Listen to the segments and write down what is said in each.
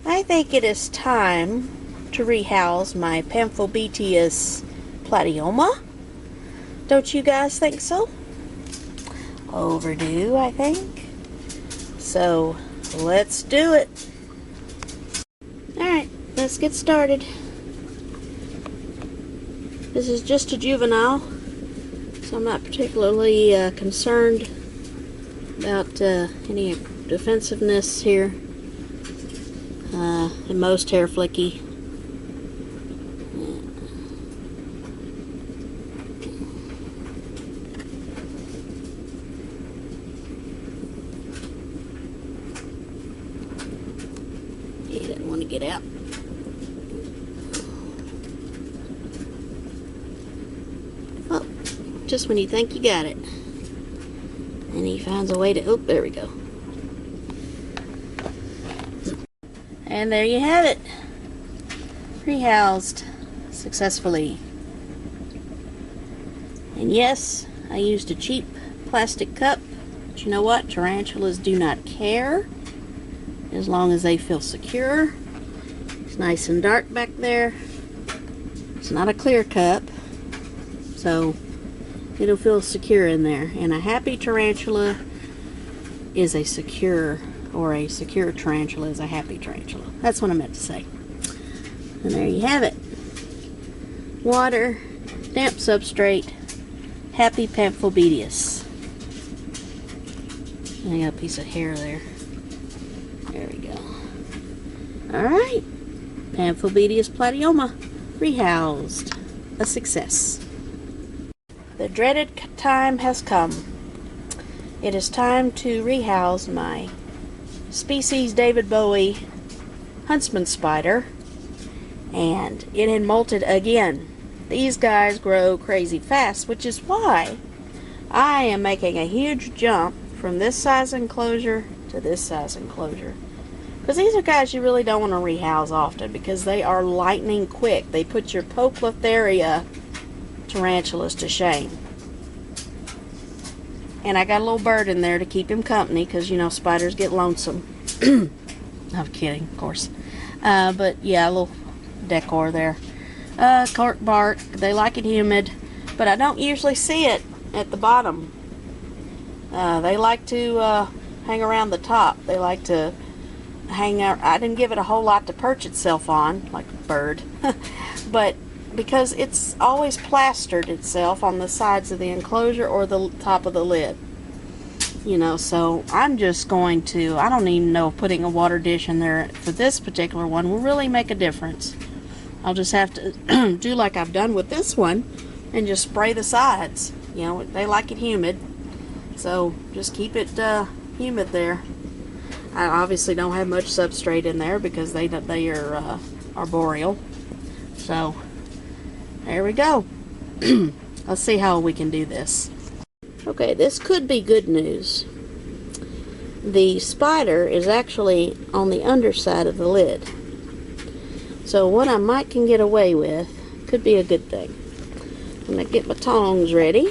I think it is time to rehouse my Pamphobetius platyoma. Don't you guys think so? Overdue, I think. So, let's do it. Alright, let's get started. This is just a juvenile, so I'm not particularly concerned about any defensiveness here. And most hair flicky. He didn't want to get out. Well, just when you think you got it. And he finds a way to, oh, there we go. And there you have it. Rehoused successfully. And yes, I used a cheap plastic cup. But you know what? Tarantulas do not care as long as they feel secure. It's nice and dark back there. It's not a clear cup, so it'll feel secure in there. And a happy tarantula is a secure, or a secure tarantula is a happy tarantula. That's what I meant to say. And there you have it. Water, damp substrate, happy Pamphobetius. And I got a piece of hair there. There we go. Alright. Pamphobetius platyoma rehoused. A success. The dreaded time has come. It is time to rehouse my species David Bowie Huntsman spider, and it had molted again. These guys grow crazy fast, which is why I am making a huge jump from this size enclosure to this size enclosure, because these are guys you really don't want to rehouse often because they are lightning quick. They put your Popliteria tarantulas to shame. And I got a little bird in there to keep him company because, you know, spiders get lonesome. I'm kidding, of course. But yeah, a little decor there. Cork bark. They like it humid, but I don't usually see it at the bottom. They like to hang around the top. They like to hang out. I didn't give it a whole lot to perch itself on, like a bird. But because it's always plastered itself on the sides of the enclosure or the top of the lid. You know, so I'm just going to, I don't even know if putting a water dish in there for this particular one will really make a difference. I'll just have to do like I've done with this one and just spray the sides. You know, they like it humid, so just keep it humid there. I obviously don't have much substrate in there because they are arboreal. So there we go. Let's see how we can do this. Okay, this could be good news. The spider is actually on the underside of the lid. So what I might can get away with could be a good thing. I'm going to get my tongs ready.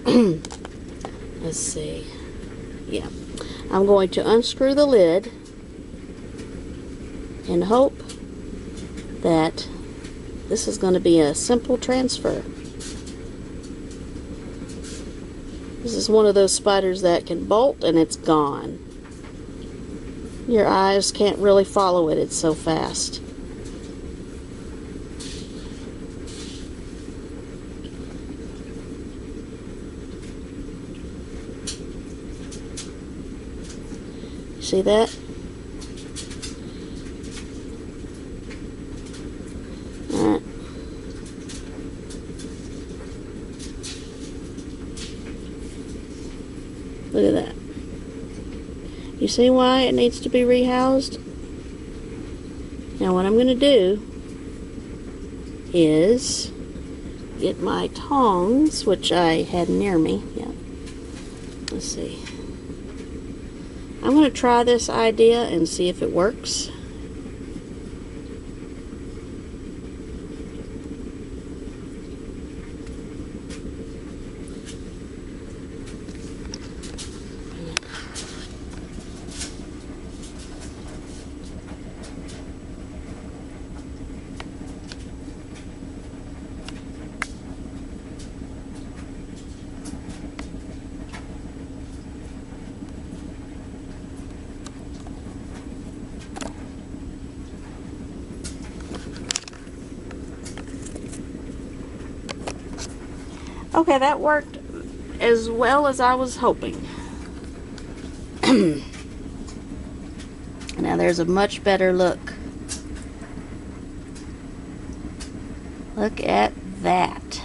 And let's see. Yeah. I'm going to unscrew the lid and hope that this is going to be a simple transfer. This is one of those spiders that can bolt and it's gone. Your eyes can't really follow it, it's so fast. See that? Alright. Look at that. You see why it needs to be rehoused? Now what I'm going to do is get my tongs, which I had near me. Yeah. Let's see. I'm going to try this idea and see if it works. Okay, that worked as well as I was hoping. Now there's a much better look. Look at that.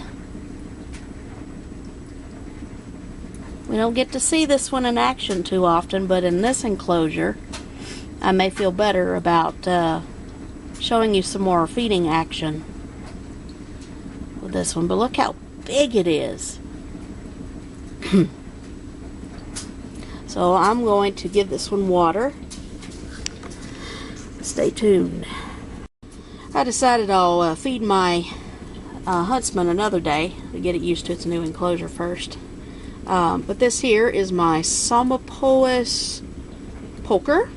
We don't get to see this one in action too often, but in this enclosure, I may feel better about showing you some more feeding action with this one. But look how big it is. So I'm going to give this one water. Stay tuned. I decided I'll feed my Huntsman another day to get it used to its new enclosure first. But this here is my Somapoas poker.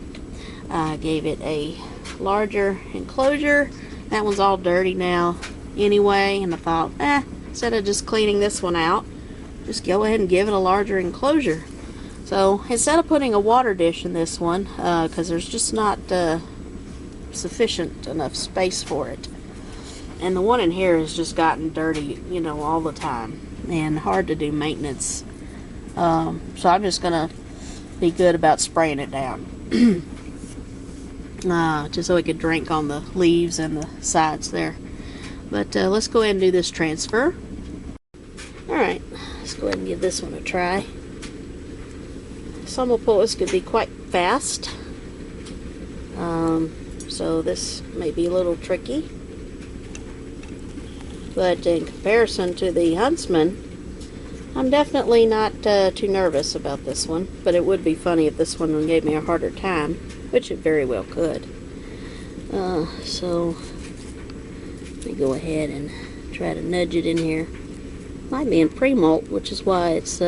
I gave it a larger enclosure. That one's all dirty now anyway, and I thought, instead of just cleaning this one out, just go ahead and give it a larger enclosure. So instead of putting a water dish in this one, because there's just not sufficient enough space for it, and the one in here has just gotten dirty, you know, all the time and hard to do maintenance. So I'm just gonna be good about spraying it down. Just so it could drink on the leaves and the sides there. But let's go ahead and do this transfer. Alright, let's go ahead and give this one a try. Somapoas could be quite fast, so this may be a little tricky. But in comparison to the Huntsman, I'm definitely not too nervous about this one. But it would be funny if this one gave me a harder time, which it very well could. So let me go ahead and try to nudge it in here. Might be in pre-molt, which is why it's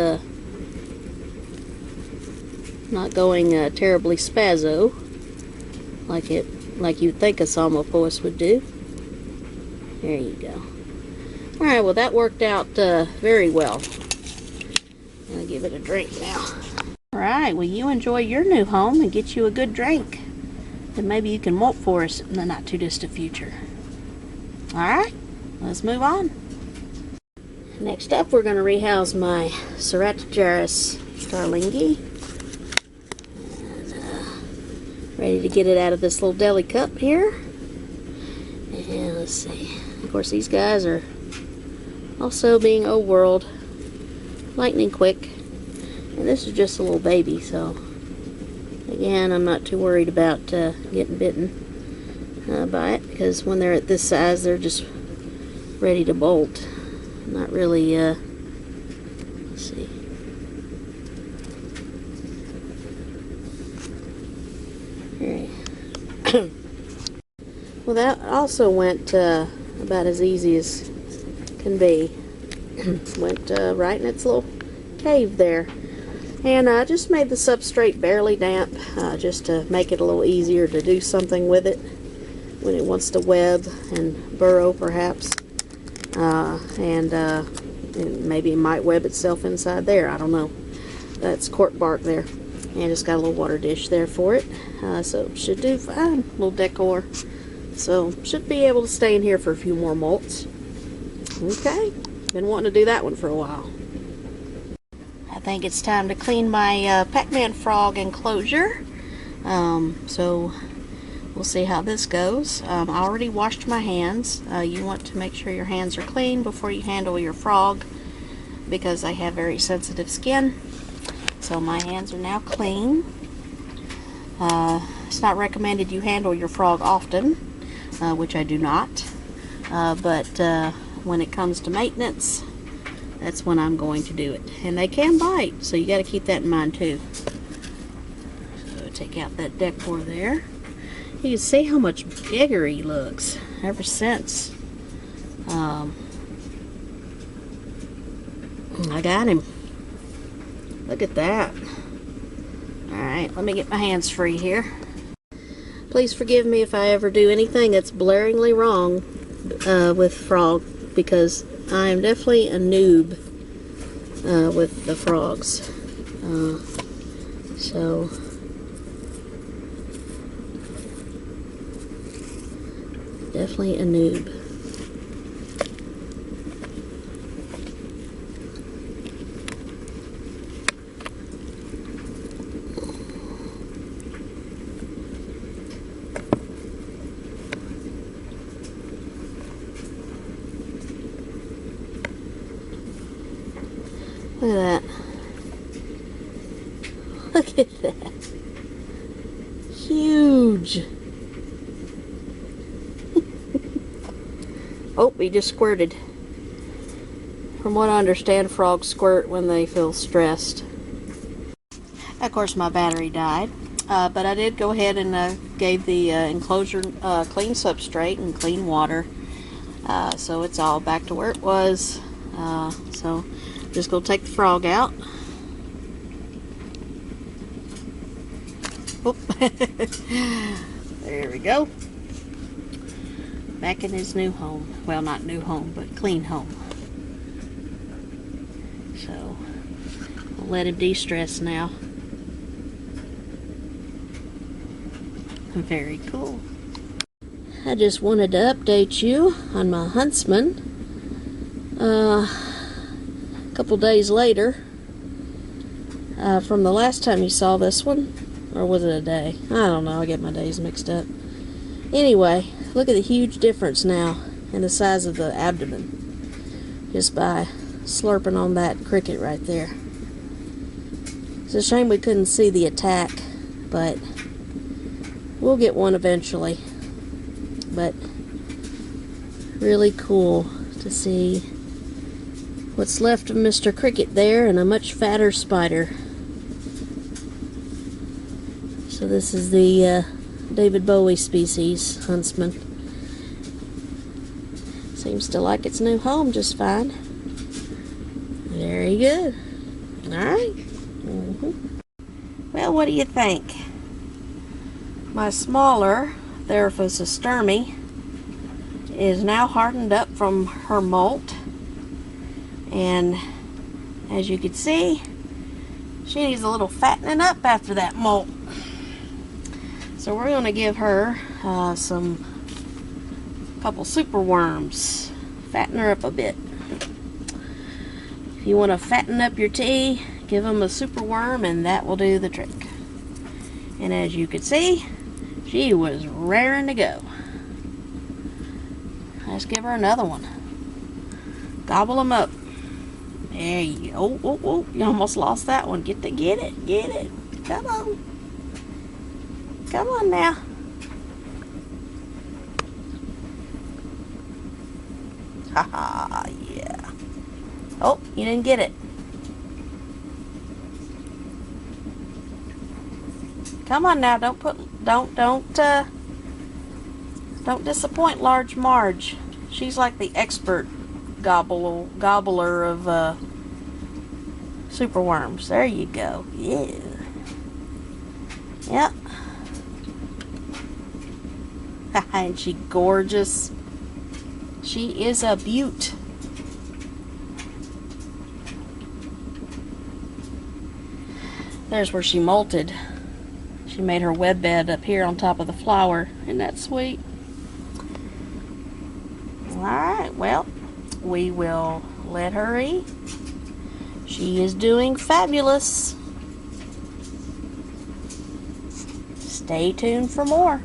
not going terribly spazzo like you'd think a Somapoas would do. There you go. Alright, well that worked out very well. I'll give it a drink now. Alright, well you enjoy your new home and get you a good drink. Then maybe you can molt for us in the not too distant future. Alright, let's move on. Next up, we're going to rehouse my Ceratogeras starlingi. And ready to get it out of this little deli cup here. And let's see. Of course, these guys are also being old world, lightning quick. And this is just a little baby, so again, I'm not too worried about getting bitten by it, because when they're at this size, they're just ready to bolt. Not really, let's see. Alright. Well, that also went about as easy as can be. Went right in its little cave there. And I just made the substrate barely damp, just to make it a little easier to do something with it when it wants to web and burrow, perhaps. And maybe it might web itself inside there. I don't know. That's cork bark there. And just got a little water dish there for it. So should do fine. Little decor. So should be able to stay in here for a few more molts. Okay. Been wanting to do that one for a while. I think it's time to clean my Pacman Frog enclosure. So we'll see how this goes. I already washed my hands. You want to make sure your hands are clean before you handle your frog, because they have very sensitive skin. So my hands are now clean. It's not recommended you handle your frog often, which I do not. But when it comes to maintenance, that's when I'm going to do it. And they can bite, so you got to keep that in mind too. So take out that decor there. You can see how much bigger he looks ever since I got him. Look at that. Alright, let me get my hands free here. Please forgive me if I ever do anything that's blaringly wrong with frog, because I am definitely a noob with the frogs. So definitely a noob. Look at that. Look at that. Huge. Oh, he just squirted. From what I understand, frogs squirt when they feel stressed. Of course, my battery died. But I did go ahead and gave the enclosure clean substrate and clean water. So it's all back to where it was. So just go take the frog out. Oop. There we go. Back in his new home. Well, not new home, but clean home. So I'll let him de-stress now. Very cool. I just wanted to update you on my Huntsman. A couple days later, from the last time you saw this one, or was it a day? I don't know, I get my days mixed up. Anyway, look at the huge difference now in the size of the abdomen, just by slurping on that cricket right there. It's a shame we couldn't see the attack, but we'll get one eventually. But really cool to see what's left of Mr. Cricket there, and a much fatter spider. So this is the David Bowie species, Huntsman. Seems to like its new home just fine. Very good. Alright. Well, what do you think? My smaller Therapus Sturmy is now hardened up from her molt, and as you can see, she needs a little fattening up after that molt. So we're going to give her couple super worms, fatten her up a bit. If you want to fatten up your tea, give them a super worm, and that will do the trick. And as you can see, she was raring to go. Let's give her another one. Gobble them up. There you go. Oh, you almost lost that one. Get it. Come on. Come on now. Haha, yeah. Oh, you didn't get it. Come on now, don't disappoint Large Marge. She's like the expert gobbler of super worms. There you go. Yeah. Yep. And she gorgeous. She is a beaut. There's where she molted. She made her web bed up here on top of the flower. Isn't that sweet? Alright, well, we will let her eat. She is doing fabulous. Stay tuned for more.